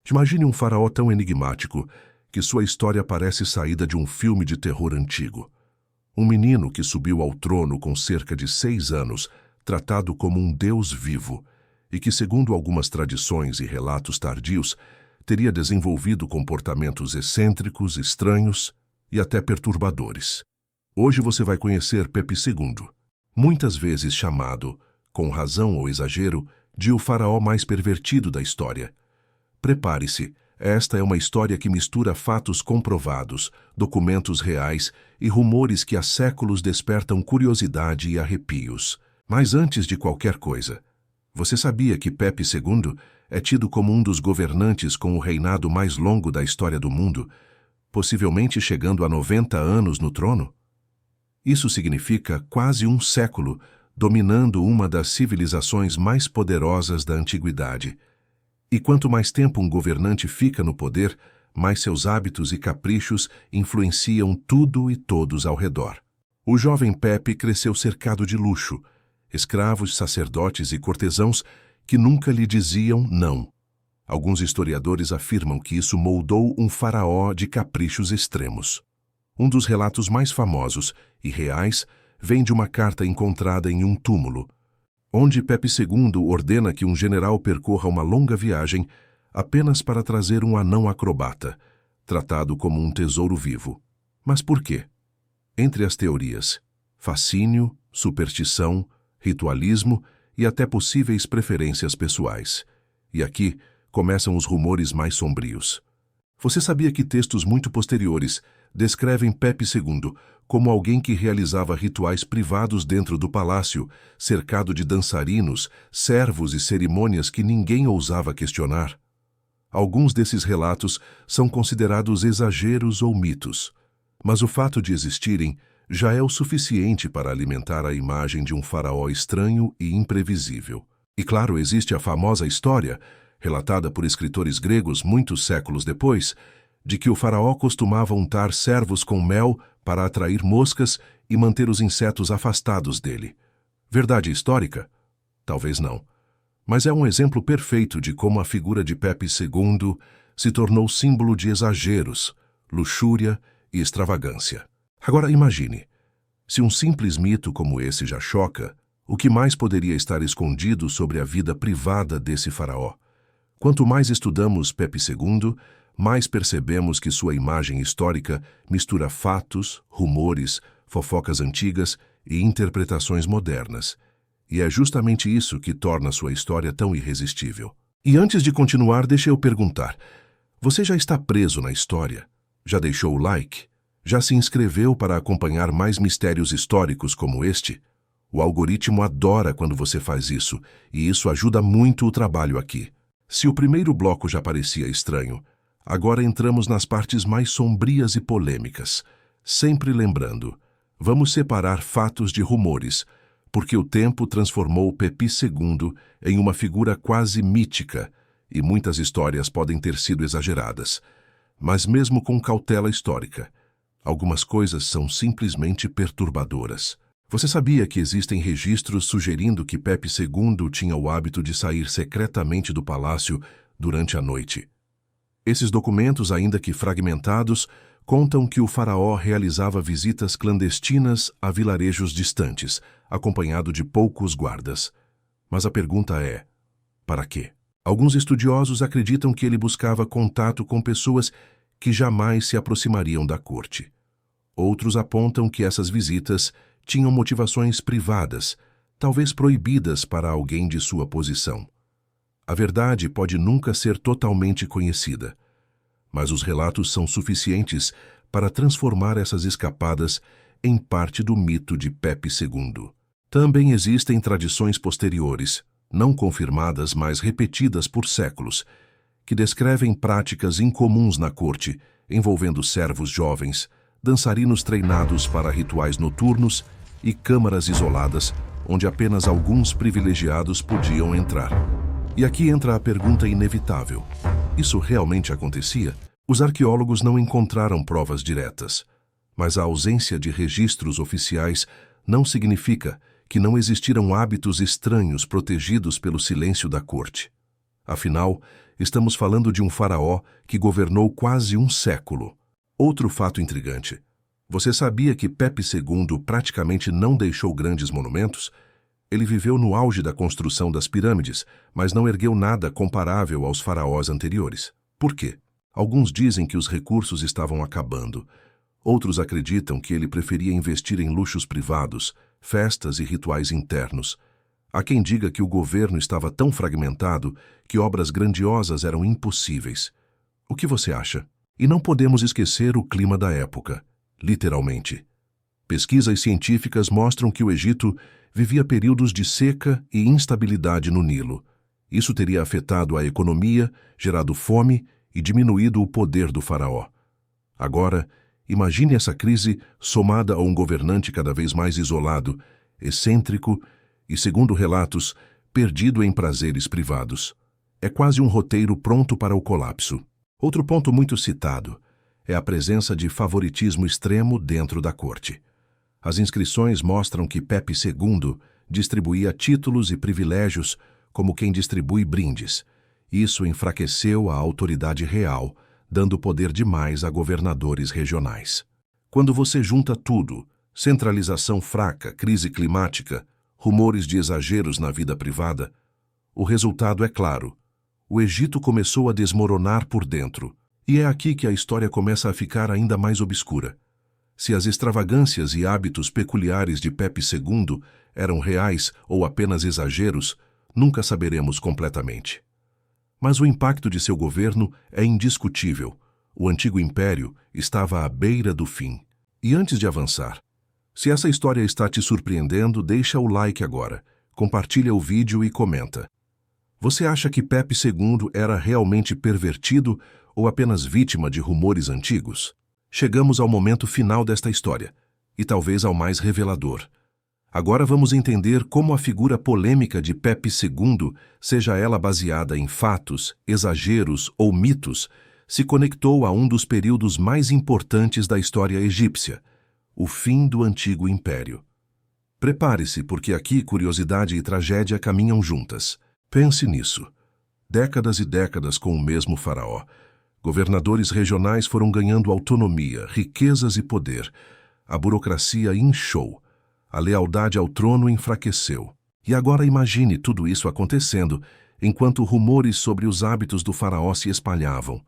Imagine um faraó tão enigmático que sua história parece saída de um filme de terror antigo. Um menino que subiu ao trono com cerca de 6 anos, tratado como um deus vivo, e que, segundo algumas tradições e relatos tardios, teria desenvolvido comportamentos excêntricos, estranhos e até perturbadores. Hoje você vai conhecer Pepe II, muitas vezes chamado, com razão ou exagero, de o faraó mais pervertido da história. Prepare-se, esta é uma história que mistura fatos comprovados, documentos reais e rumores que há séculos despertam curiosidade e arrepios. Mas antes de qualquer coisa, você sabia que Pepe II é tido como um dos governantes com o reinado mais longo da história do mundo, possivelmente chegando a 90 anos no trono? Isso significa quase um século dominando uma das civilizações mais poderosas da antiguidade. E quanto mais tempo um governante fica no poder, mais seus hábitos e caprichos influenciam tudo e todos ao redor. O jovem Pepe cresceu cercado de luxo, escravos, sacerdotes e cortesãos que nunca lhe diziam não. Alguns historiadores afirmam que isso moldou um faraó de caprichos extremos. Um dos relatos mais famosos e reais vem de uma carta encontrada em um túmulo, onde Pepe II ordena que um general percorra uma longa viagem apenas para trazer um anão acrobata, tratado como um tesouro vivo. Mas por quê? Entre as teorias, fascínio, superstição, ritualismo e até possíveis preferências pessoais. E aqui começam os rumores mais sombrios. Você sabia que textos muito posteriores descrevem Pepe II como alguém que realizava rituais privados dentro do palácio, cercado de dançarinos, servos e cerimônias que ninguém ousava questionar? Alguns desses relatos são considerados exageros ou mitos, mas o fato de existirem já é o suficiente para alimentar a imagem de um faraó estranho e imprevisível. E claro, existe a famosa história, relatada por escritores gregos muitos séculos depois, de que o faraó costumava untar servos com mel para atrair moscas e manter os insetos afastados dele. Verdade histórica? Talvez não. Mas é um exemplo perfeito de como a figura de Pepe II se tornou símbolo de exageros, luxúria e extravagância. Agora imagine, se um simples mito como esse já choca, o que mais poderia estar escondido sobre a vida privada desse faraó? Quanto mais estudamos Pepe II, mais percebemos que sua imagem histórica mistura fatos, rumores, fofocas antigas e interpretações modernas. E é justamente isso que torna sua história tão irresistível. E antes de continuar, deixa eu perguntar, você já está preso na história? Já deixou o like? Já se inscreveu para acompanhar mais mistérios históricos como este? O algoritmo adora quando você faz isso, e isso ajuda muito o trabalho aqui. Se o primeiro bloco já parecia estranho, agora entramos nas partes mais sombrias e polêmicas. Sempre lembrando, vamos separar fatos de rumores, porque o tempo transformou Pepe II em uma figura quase mítica, e muitas histórias podem ter sido exageradas. Mas mesmo com cautela histórica, algumas coisas são simplesmente perturbadoras. Você sabia que existem registros sugerindo que Pepe II tinha o hábito de sair secretamente do palácio durante a noite? Esses documentos, ainda que fragmentados, contam que o faraó realizava visitas clandestinas a vilarejos distantes, acompanhado de poucos guardas. Mas a pergunta é, para quê? Alguns estudiosos acreditam que ele buscava contato com pessoas que jamais se aproximariam da corte. Outros apontam que essas visitas tinham motivações privadas, talvez proibidas para alguém de sua posição. A verdade pode nunca ser totalmente conhecida, mas os relatos são suficientes para transformar essas escapadas em parte do mito de Pepe II. Também existem tradições posteriores, não confirmadas, mas repetidas por séculos, que descrevem práticas incomuns na corte, envolvendo servos jovens, dançarinos treinados para rituais noturnos e câmaras isoladas, onde apenas alguns privilegiados podiam entrar. E aqui entra a pergunta inevitável. Isso realmente acontecia? Os arqueólogos não encontraram provas diretas, mas a ausência de registros oficiais não significa que não existiram hábitos estranhos protegidos pelo silêncio da corte. Afinal, Estamos falando de um faraó que governou quase um século. Outro fato intrigante. Você sabia que Pepe II praticamente não deixou grandes monumentos? Ele viveu no auge da construção das pirâmides, mas não ergueu nada comparável aos faraós anteriores. Por quê? Alguns dizem que os recursos estavam acabando. Outros acreditam que ele preferia investir em luxos privados, festas e rituais internos. Há quem diga que o governo estava tão fragmentado que obras grandiosas eram impossíveis. O que você acha? E não podemos esquecer o clima da época, literalmente. Pesquisas científicas mostram que o Egito vivia períodos de seca e instabilidade no Nilo. Isso teria afetado a economia, gerado fome e diminuído o poder do faraó. Agora, imagine essa crise somada a um governante cada vez mais isolado, excêntrico e, segundo relatos, perdido em prazeres privados. É quase um roteiro pronto para o colapso. Outro ponto muito citado é a presença de favoritismo extremo dentro da corte. As inscrições mostram que Pepe II distribuía títulos e privilégios como quem distribui brindes. Isso enfraqueceu a autoridade real, dando poder demais a governadores regionais. Quando você junta tudo, centralização fraca, crise climática, rumores de exageros na vida privada, o resultado é claro. O Egito começou a desmoronar por dentro, e é aqui que a história começa a ficar ainda mais obscura. Se as extravagâncias e hábitos peculiares de Pepe II eram reais ou apenas exageros, nunca saberemos completamente. Mas o impacto de seu governo é indiscutível. O antigo império estava à beira do fim. E antes de avançar, se essa história está te surpreendendo, deixa o like agora, compartilha o vídeo e comenta. Você acha que Pepe II era realmente pervertido ou apenas vítima de rumores antigos? Chegamos ao momento final desta história, e talvez ao mais revelador. Agora vamos entender como a figura polêmica de Pepe II, seja ela baseada em fatos, exageros ou mitos, se conectou a um dos períodos mais importantes da história egípcia, o fim do Antigo Império. Prepare-se, porque aqui curiosidade e tragédia caminham juntas. Pense nisso. Décadas e décadas com o mesmo faraó. Governadores regionais foram ganhando autonomia, riquezas e poder. A burocracia inchou. A lealdade ao trono enfraqueceu. E agora imagine tudo isso acontecendo, enquanto rumores sobre os hábitos do faraó se espalhavam,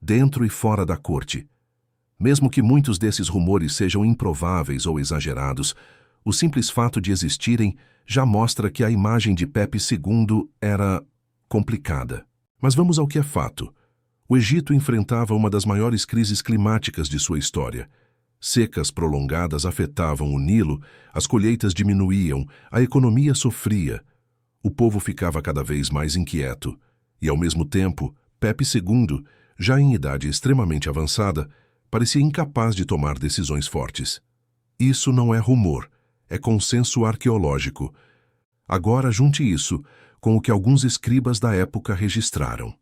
dentro e fora da corte. Mesmo que muitos desses rumores sejam improváveis ou exagerados, o simples fato de existirem já mostra que a imagem de Pepe II era complicada. Mas vamos ao que é fato. O Egito enfrentava uma das maiores crises climáticas de sua história. Secas prolongadas afetavam o Nilo, as colheitas diminuíam, a economia sofria. O povo ficava cada vez mais inquieto. E, ao mesmo tempo, Pepe II, já em idade extremamente avançada, parecia incapaz de tomar decisões fortes. Isso não é rumor, é consenso arqueológico. Agora junte isso com o que alguns escribas da época registraram.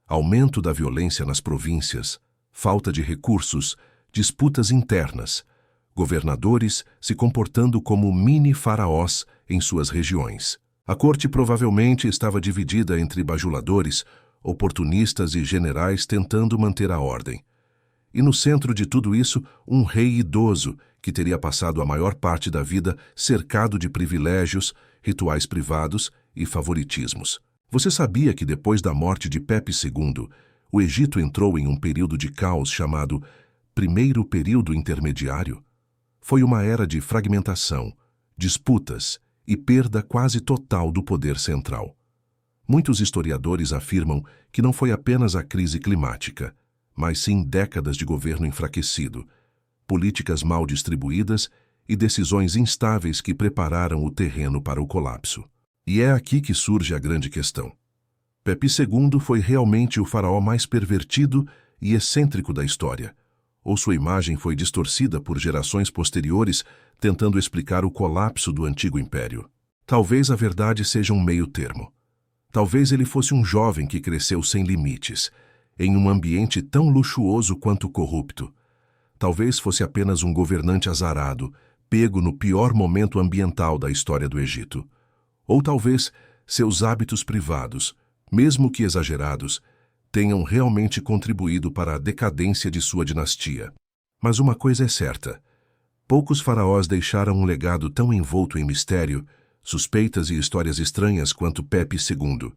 Aumento da violência nas províncias, falta de recursos, disputas internas, governadores se comportando como mini-faraós em suas regiões. A corte provavelmente estava dividida entre bajuladores, oportunistas e generais tentando manter a ordem. E no centro de tudo isso, um rei idoso que teria passado a maior parte da vida cercado de privilégios, rituais privados e favoritismos. Você sabia que depois da morte de Pepe II, o Egito entrou em um período de caos chamado Primeiro Período Intermediário? Foi uma era de fragmentação, disputas e perda quase total do poder central. Muitos historiadores afirmam que não foi apenas a crise climática, mas sim décadas de governo enfraquecido, políticas mal distribuídas e decisões instáveis que prepararam o terreno para o colapso. E é aqui que surge a grande questão. Pepe II foi realmente o faraó mais pervertido e excêntrico da história, ou sua imagem foi distorcida por gerações posteriores tentando explicar o colapso do antigo império? Talvez a verdade seja um meio termo. Talvez ele fosse um jovem que cresceu sem limites, em um ambiente tão luxuoso quanto corrupto. Talvez fosse apenas um governante azarado, pego no pior momento ambiental da história do Egito. Ou talvez seus hábitos privados, mesmo que exagerados, tenham realmente contribuído para a decadência de sua dinastia. Mas uma coisa é certa: poucos faraós deixaram um legado tão envolto em mistério, suspeitas e histórias estranhas quanto Pepe II.